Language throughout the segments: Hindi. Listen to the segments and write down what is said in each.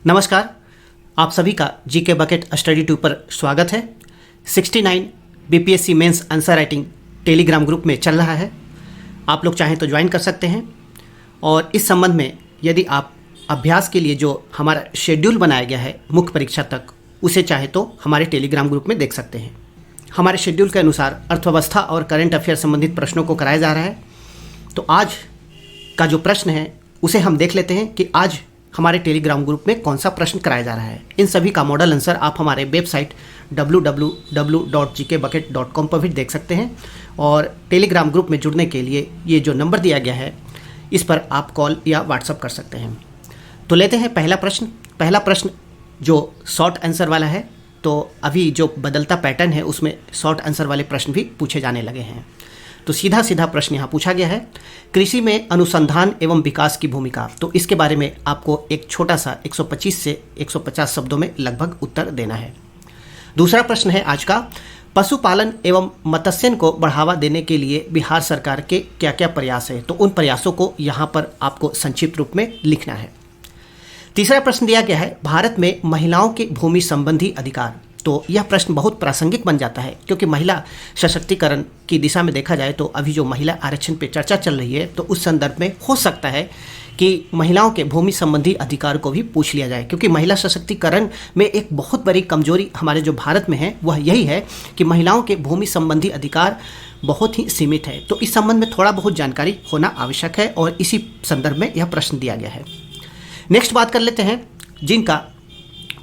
नमस्कार, आप सभी का जीके बकेट स्टडी ट्यूब पर स्वागत है। 69 BPSC mains answer writing Telegram group में चल रहा है। आप लोग चाहें तो ज्वाइन कर सकते हैं। और इस संबंध में यदि आप अभ्यास के लिए जो हमारा शेड्यूल बनाया गया है मुख्य परीक्षा तक, उसे चाहे तो हमारे टेलीग्राम ग्रुप में देख सकते हैं। हमारे शेड्यूल के अनुसार अर्थव्यवस्था और करंट अफेयर संबंधित प्रश्नों को कराया जा रहा है। तो आज का जो प्रश्न है उसे हम देख लेते हैं कि आज हमारे टेलीग्राम ग्रुप में कौन सा प्रश्न कराया जा रहा है। इन सभी का मॉडल आंसर आप हमारे वेबसाइट www.gkbucket.com पर भी देख सकते हैं। और टेलीग्राम ग्रुप में जुड़ने के लिए ये जो नंबर दिया गया है इस पर आप कॉल या व्हाट्सअप कर सकते हैं। तो लेते हैं पहला प्रश्न जो शॉर्ट आंसर वाला है। तो अभी जो बदलता पैटर्न है उसमें शॉर्ट आंसर वाले प्रश्न भी पूछे जाने लगे हैं। तो सीधा प्रश्न यहाँ पूछा गया है, कृषि में अनुसंधान एवं विकास की भूमिका। तो इसके बारे में आपको एक छोटा सा 125 से 150 शब्दों में लगभग उत्तर देना है। दूसरा प्रश्न है आज का, पशुपालन एवं मत्स्यन को बढ़ावा देने के लिए बिहार सरकार के क्या क्या प्रयास है। तो उन प्रयासों को यहाँ पर आपको संक्षिप्त रूप में लिखना है। तीसरा प्रश्न दिया गया है, भारत में महिलाओं के भूमि संबंधी अधिकार। तो यह प्रश्न बहुत प्रासंगिक बन जाता है क्योंकि महिला सशक्तिकरण की दिशा में देखा जाए तो अभी जो महिला आरक्षण पे चर्चा चल रही है, तो उस संदर्भ में हो सकता है कि महिलाओं के भूमि संबंधी अधिकार को भी पूछ लिया जाए। क्योंकि महिला सशक्तिकरण में एक बहुत बड़ी कमजोरी हमारे जो भारत में है वह यही है कि महिलाओं के भूमि संबंधी अधिकार बहुत ही सीमित है। तो इस संबंध में थोड़ा बहुत जानकारी होना आवश्यक है और इसी संदर्भ में यह प्रश्न दिया गया है। नेक्स्ट बात कर लेते हैं जिनका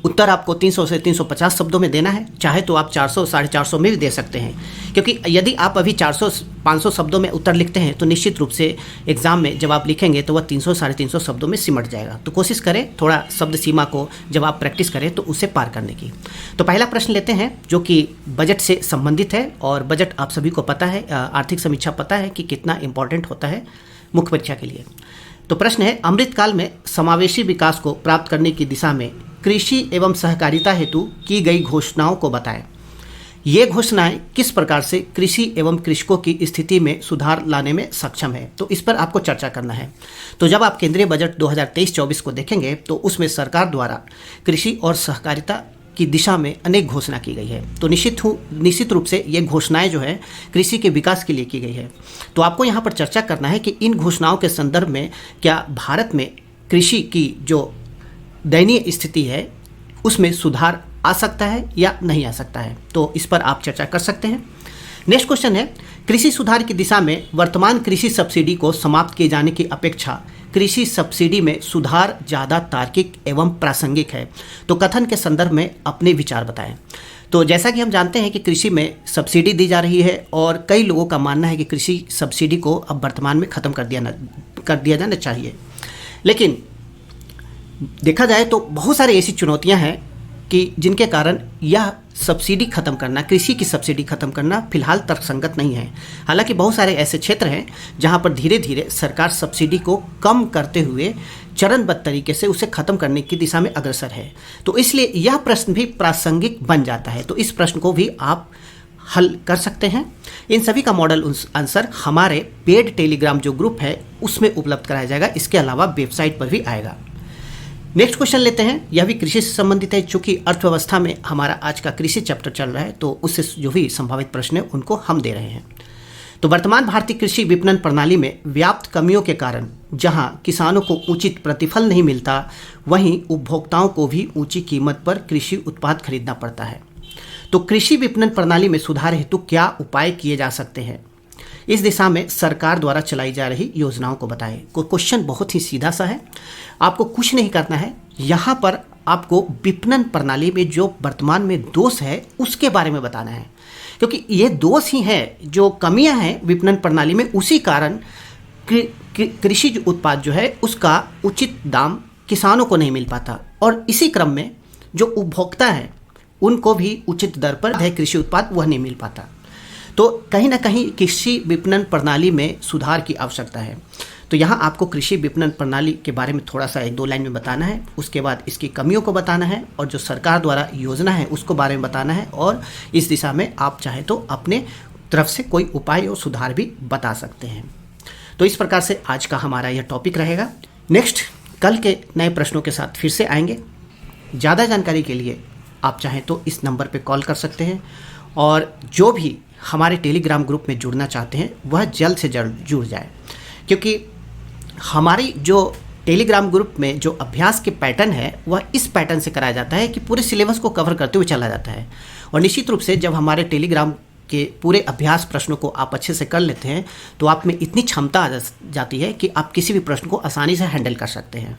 उत्तर आपको 300 से 350 शब्दों में देना है। चाहे तो आप 400 450 में भी दे सकते हैं, क्योंकि यदि आप अभी 400 500 शब्दों में उत्तर लिखते हैं तो निश्चित रूप से एग्जाम में जब आप लिखेंगे तो वह 300 350 शब्दों में सिमट जाएगा। तो कोशिश करें थोड़ा शब्द सीमा को जब आप प्रैक्टिस करें तो उसे पार करने की। तो पहला प्रश्न लेते हैं जो कि बजट से संबंधित है। और बजट आप सभी को पता है, आर्थिक समीक्षा पता है कि कितना इंपॉर्टेंट होता है मुख्य परीक्षा के लिए। तो प्रश्न है, अमृतकाल में समावेशी विकास को प्राप्त करने की दिशा में कृषि एवं सहकारिता हेतु की गई घोषणाओं को बताएं। ये घोषणाएं किस प्रकार से कृषि एवं कृषकों की स्थिति में सुधार लाने में सक्षम है। तो इस पर आपको चर्चा करना है। तो जब आप केंद्रीय बजट 2023-24 को देखेंगे तो उसमें सरकार द्वारा कृषि और सहकारिता की दिशा में अनेक घोषणा की गई है। तो निश्चित रूप से ये घोषणाएं जो है कृषि के विकास के लिए की गई है। तो आपको यहाँ पर चर्चा करना है कि इन घोषणाओं के संदर्भ में क्या भारत में कृषि की जो दयनीय स्थिति है उसमें सुधार आ सकता है या नहीं आ सकता है। तो इस पर आप चर्चा कर सकते हैं। नेक्स्ट क्वेश्चन है, कृषि सुधार की दिशा में वर्तमान कृषि सब्सिडी को समाप्त किए जाने की अपेक्षा कृषि सब्सिडी में सुधार ज़्यादा तार्किक एवं प्रासंगिक है। तो कथन के संदर्भ में अपने विचार बताएं। तो जैसा कि हम जानते हैं कि कृषि में सब्सिडी दी जा रही है और कई लोगों का मानना है कि कृषि सब्सिडी को अब वर्तमान में ख़त्म कर दिया जाना चाहिए। लेकिन देखा जाए तो बहुत सारी ऐसी चुनौतियां हैं कि जिनके कारण यह सब्सिडी खत्म करना, कृषि की सब्सिडी खत्म करना फिलहाल तर्कसंगत नहीं है। हालांकि बहुत सारे ऐसे क्षेत्र हैं जहां पर धीरे धीरे सरकार सब्सिडी को कम करते हुए चरणबद्ध तरीके से उसे खत्म करने की दिशा में अग्रसर है। तो इसलिए यह प्रश्न भी प्रासंगिक बन जाता है। तो इस प्रश्न को भी आप हल कर सकते हैं। इन सभी का मॉडल आंसर हमारे पेड टेलीग्राम जो ग्रुप है उसमें उपलब्ध कराया जाएगा। इसके अलावा वेबसाइट पर भी आएगा। नेक्स्ट क्वेश्चन लेते हैं, यह भी कृषि से संबंधित है। चूंकि अर्थव्यवस्था में हमारा आज का कृषि चैप्टर चल रहा है तो उससे जो भी संभावित प्रश्न है उनको हम दे रहे हैं। तो वर्तमान भारतीय कृषि विपणन प्रणाली में व्याप्त कमियों के कारण जहां किसानों को उचित प्रतिफल नहीं मिलता, वहीं उपभोक्ताओं को भी ऊंची कीमत पर कृषि उत्पाद खरीदना पड़ता है। तो कृषि विपणन प्रणाली में सुधार हेतु क्या उपाय किए जा सकते हैं, इस दिशा में सरकार द्वारा चलाई जा रही योजनाओं को बताएं। क्वेश्चन बहुत ही सीधा सा है, आपको कुछ नहीं करना है। यहाँ पर आपको विपणन प्रणाली में जो वर्तमान में दोष है उसके बारे में बताना है, क्योंकि ये दोष ही है, जो कमियां हैं विपणन प्रणाली में, उसी कारण कृषि उत्पाद जो है उसका उचित दाम किसानों को नहीं मिल पाता और इसी क्रम में जो उपभोक्ता है उनको भी उचित दर पर कृषि उत्पाद वह नहीं मिल पाता। तो कहीं ना कहीं कृषि विपणन प्रणाली में सुधार की आवश्यकता है। तो यहाँ आपको कृषि विपणन प्रणाली के बारे में थोड़ा सा 1-2 लाइन में बताना है, उसके बाद इसकी कमियों को बताना है और जो सरकार द्वारा योजना है उसको बारे में बताना है। और इस दिशा में आप चाहे तो अपने तरफ से कोई उपाय और सुधार भी बता सकते हैं। तो इस प्रकार से आज का हमारा यह टॉपिक रहेगा। नेक्स्ट कल के नए प्रश्नों के साथ फिर से आएंगे। ज़्यादा जानकारी के लिए आप चाहें तो इस नंबर पे कॉल कर सकते हैं, और जो भी हमारे टेलीग्राम ग्रुप में जुड़ना चाहते हैं वह जल्द से जल्द जुड़ जाए, क्योंकि हमारी जो टेलीग्राम ग्रुप में जो अभ्यास के पैटर्न है वह इस पैटर्न से कराया जाता है कि पूरे सिलेबस को कवर करते हुए चला जाता है। और निश्चित रूप से जब हमारे टेलीग्राम के पूरे अभ्यास प्रश्नों को आप अच्छे से कर लेते हैं तो आप में इतनी क्षमता आ जाती है कि आप किसी भी प्रश्न को आसानी से हैंडल कर सकते हैं।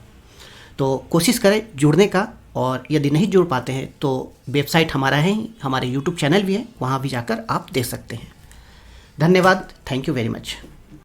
तो कोशिश करें जुड़ने का, और यदि नहीं जुड़ पाते हैं तो वेबसाइट हमारा है, हमारे यूट्यूब चैनल भी है, वहाँ भी जाकर आप देख सकते हैं। धन्यवाद। Thank you very much.